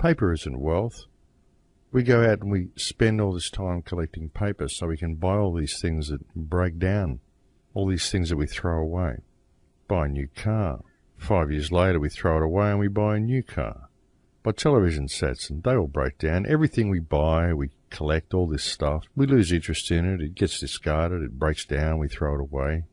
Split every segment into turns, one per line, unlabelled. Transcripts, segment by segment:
Paper isn't wealth. We go out and we spend all this time collecting paper so we can buy all these things that break down, all these things that we throw away. Buy a new car. 5 years later we throw it away and we buy a new car. Buy television sets and they all break down. Everything we buy, we collect all this stuff. We lose interest in it. It gets discarded. It breaks down. We throw it away.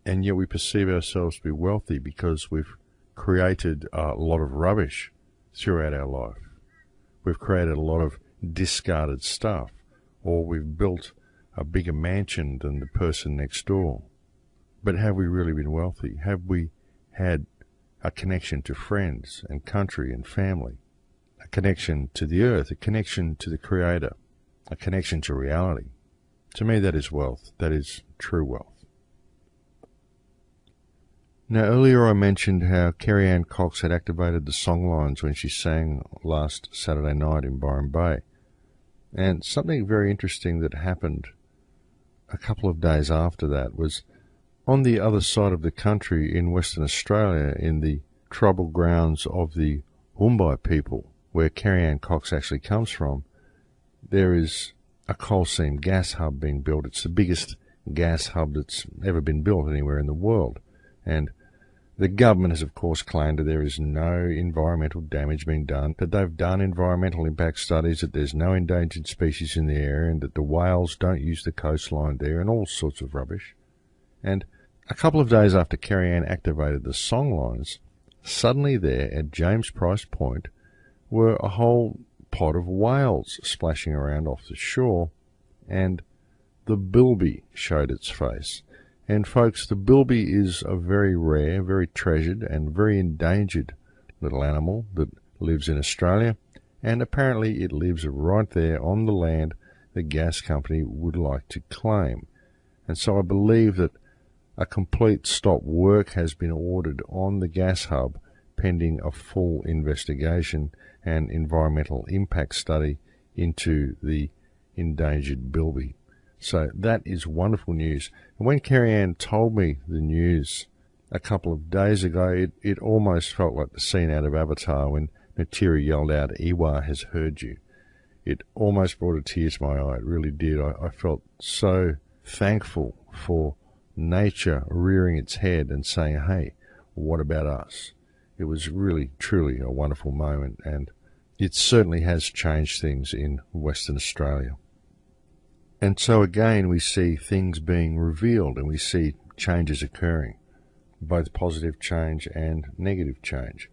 And yet we perceive ourselves to be wealthy because we've created a lot of rubbish throughout our life. We've created a lot of discarded stuff, or we've built a bigger mansion than the person next door. But have we really been wealthy? Have we had a connection to friends and country and family, a connection to the earth, a connection to the Creator, a connection to reality? To me, that is wealth. That is true wealth. Now, earlier I mentioned how Kerry Ann Cox had activated the songlines when she sang last Saturday night in Byron Bay. And something very interesting that happened a couple of days after that was on the other side of the country in Western Australia, in the tribal grounds of the Wumbai people, where Kerry Ann Cox actually comes from, there is a coal seam gas hub being built. It's the biggest gas hub that's ever been built anywhere in the world. And the government has, of course, claimed that there is no environmental damage being done, that they've done environmental impact studies, that there's no endangered species in the area, and that the whales don't use the coastline there, and all sorts of rubbish. And a couple of days after Kerry Ann activated the songlines, suddenly there at James Price Point were a whole pod of whales splashing around off the shore, and the bilby showed its face. And folks, the bilby is a very rare, very treasured and very endangered little animal that lives in Australia, and apparently it lives right there on the land the gas company would like to claim. And so I believe that a complete stop work has been ordered on the gas hub pending a full investigation and environmental impact study into the endangered bilby. So that is wonderful news. And when Kerry Ann told me the news a couple of days ago, it almost felt like the scene out of Avatar when Neytiri yelled out, "Iwa has heard you." It almost brought a tear to my eye. It really did. I felt so thankful for nature rearing its head and saying, hey, what about us? It was really, truly a wonderful moment, and it certainly has changed things in Western Australia. And so again, we see things being revealed and we see changes occurring, both positive change and negative change.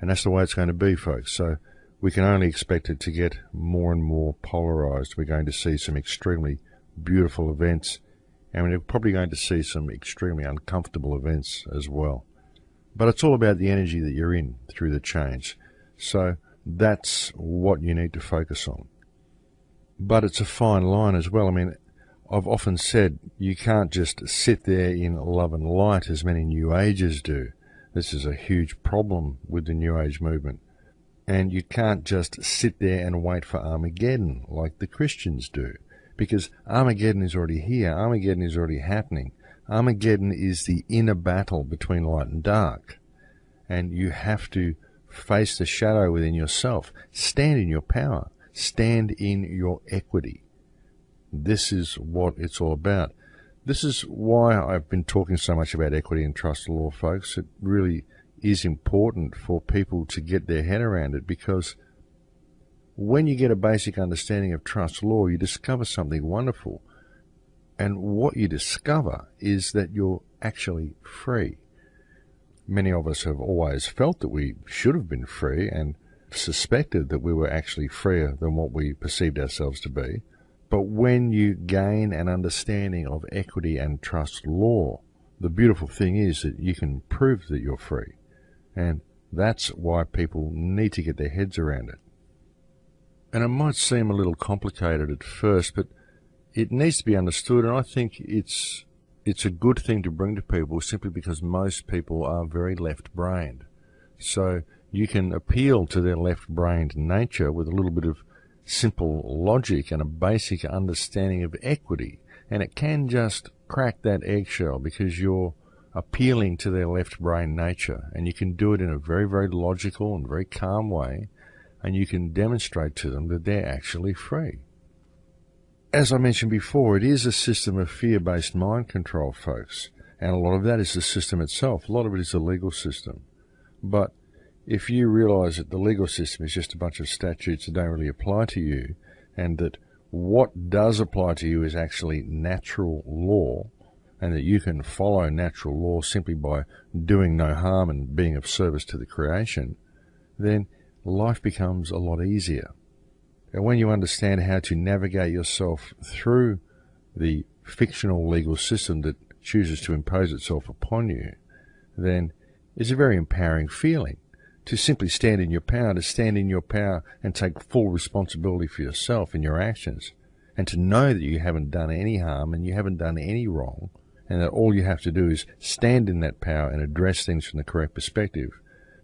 And that's the way it's going to be, folks. So we can only expect it to get more and more polarized. We're going to see some extremely beautiful events, and we're probably going to see some extremely uncomfortable events as well. But it's all about the energy that you're in through the change. So that's what you need to focus on. But it's a fine line as well. I mean, I've often said you can't just sit there in love and light as many New Agers do. This is a huge problem with the New Age movement. And you can't just sit there and wait for Armageddon like the Christians do. Because Armageddon is already here. Armageddon is already happening. Armageddon is the inner battle between light and dark. And you have to face the shadow within yourself. Stand in your power. Stand in your equity. This is what it's all about. This is why I've been talking so much about equity and trust law, folks. It really is important for people to get their head around it, because when you get a basic understanding of trust law, you discover something wonderful. And what you discover is that you're actually free. Many of us have always felt that we should have been free and suspected that we were actually freer than what we perceived ourselves to be. But when you gain an understanding of equity and trust law, the beautiful thing is that you can prove that you're free. And that's why people need to get their heads around it. And it might seem a little complicated at first, but it needs to be understood, and I think it's a good thing to bring to people simply because most people are very left-brained. So you can appeal to their left-brained nature with a little bit of simple logic and a basic understanding of equity, and it can just crack that eggshell because you're appealing to their left-brain nature, and you can do it in a very, very logical and very calm way, and you can demonstrate to them that they're actually free. As I mentioned before, it is a system of fear-based mind control, folks, and a lot of that is the system itself. A lot of it is the legal system. But if you realize that the legal system is just a bunch of statutes that don't really apply to you, and that what does apply to you is actually natural law, and that you can follow natural law simply by doing no harm and being of service to the creation, then life becomes a lot easier. And when you understand how to navigate yourself through the fictional legal system that chooses to impose itself upon you, then it's a very empowering feeling to simply stand in your power, to stand in your power and take full responsibility for yourself and your actions, and to know that you haven't done any harm and you haven't done any wrong, and that all you have to do is stand in that power and address things from the correct perspective.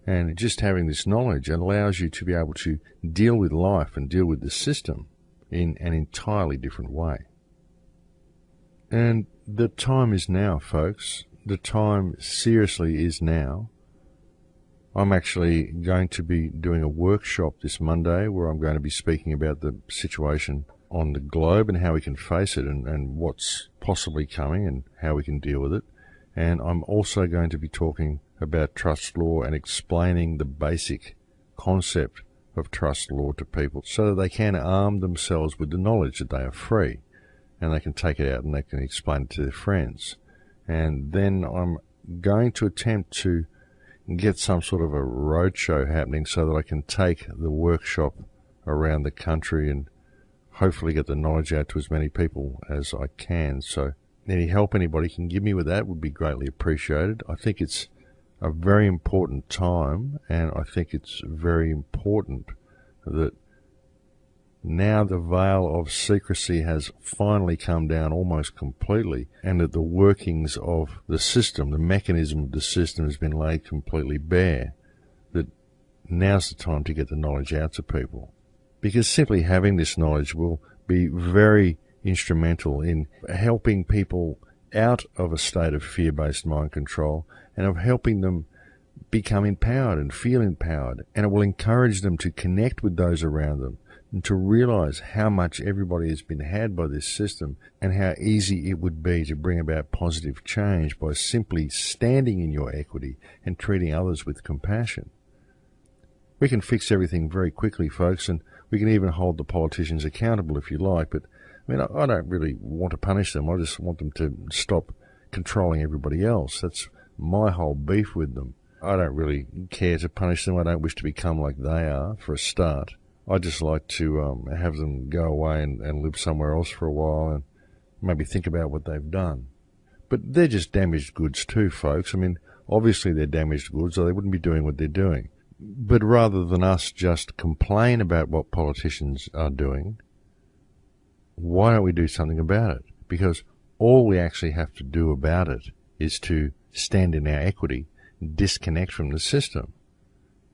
And just having this knowledge allows you to be able to deal with life and deal with the system in an entirely different way. And the time is now, folks. The time seriously is now. I'm actually going to be doing a workshop this Monday where I'm going to be speaking about the situation on the globe and how we can face it and what's possibly coming and how we can deal with it. And I'm also going to be talking about trust law and explaining the basic concept of trust law to people so that they can arm themselves with the knowledge that they are free, and they can take it out and they can explain it to their friends. And then I'm going to attempt to get some sort of a roadshow happening so that I can take the workshop around the country and hopefully get the knowledge out to as many people as I can. So any help anybody can give me with that would be greatly appreciated. I think it's a very important time, and I think it's very important that now the veil of secrecy has finally come down almost completely, and that the workings of the system, the mechanism of the system has been laid completely bare, that now's the time to get the knowledge out to people. Because simply having this knowledge will be very instrumental in helping people out of a state of fear-based mind control and of helping them become empowered and feel empowered. And it will encourage them to connect with those around them and to realize how much everybody has been had by this system and how easy it would be to bring about positive change by simply standing in your equity and treating others with compassion. We can fix everything very quickly, folks, and we can even hold the politicians accountable if you like, but I mean, I don't really want to punish them. I just want them to stop controlling everybody else. That's my whole beef with them. I don't really care to punish them. I don't wish to become like they are, for a start. I just like to have them go away and live somewhere else for a while and maybe think about what they've done. But they're just damaged goods too, folks. I mean, obviously they're damaged goods or they wouldn't be doing what they're doing. But rather than us just complain about what politicians are doing, why don't we do something about it? Because all we actually have to do about it is to stand in our equity, disconnect from the system,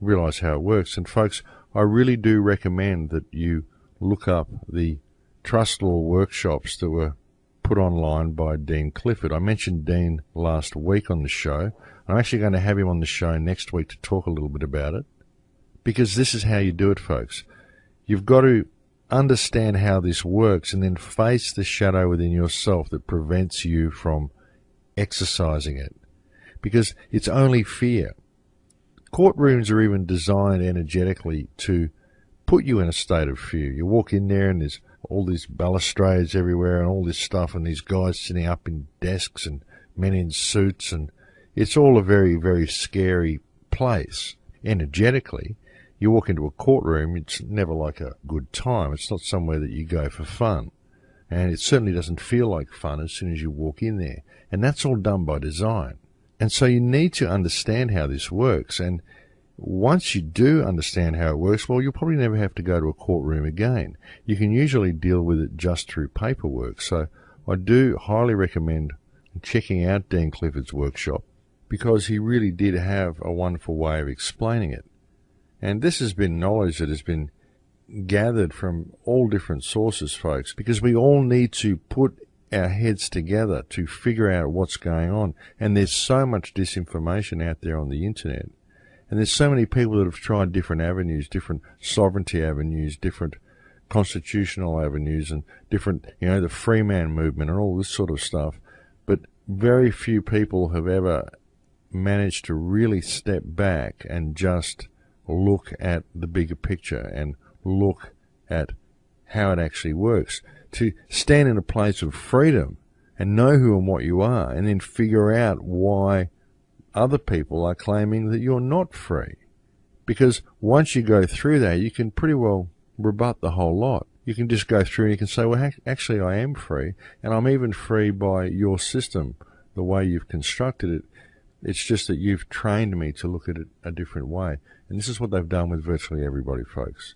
realize how it works. And folks, I really do recommend that you look up the trust law workshops that were put online by Dean Clifford. I mentioned Dean last week on the show. I'm actually going to have him on the show next week to talk a little bit about it, because this is how you do it, folks. You've got to understand how this works and then face the shadow within yourself that prevents you from exercising it, because it's only fear. Courtrooms are even designed energetically to put you in a state of fear. You walk in there and there's all these balustrades everywhere and all this stuff and these guys sitting up in desks and men in suits, and it's all a very, very scary place energetically. You walk into a courtroom, it's never like a good time. It's not somewhere that you go for fun. And it certainly doesn't feel like fun as soon as you walk in there. And that's all done by design. And so you need to understand how this works. And once you do understand how it works, well, you'll probably never have to go to a courtroom again. You can usually deal with it just through paperwork. So I do highly recommend checking out Dean Clifford's workshop, because he really did have a wonderful way of explaining it. And this has been knowledge that has been gathered from all different sources, folks, because we all need to put our heads together to figure out what's going on. And there's so much disinformation out there on the internet. And there's so many people that have tried different avenues, different sovereignty avenues, different constitutional avenues, and different, the free man movement and all this sort of stuff. But very few people have ever managed to really step back and just look at the bigger picture and look at how it actually works. To stand in a place of freedom and know who and what you are, and then figure out why other people are claiming that you're not free. Because once you go through that, you can pretty well rebut the whole lot. You can just go through and you can say, well, actually I am free, and I'm even free by your system, the way you've constructed it. It's just that you've trained me to look at it a different way. And this is what they've done with virtually everybody, folks.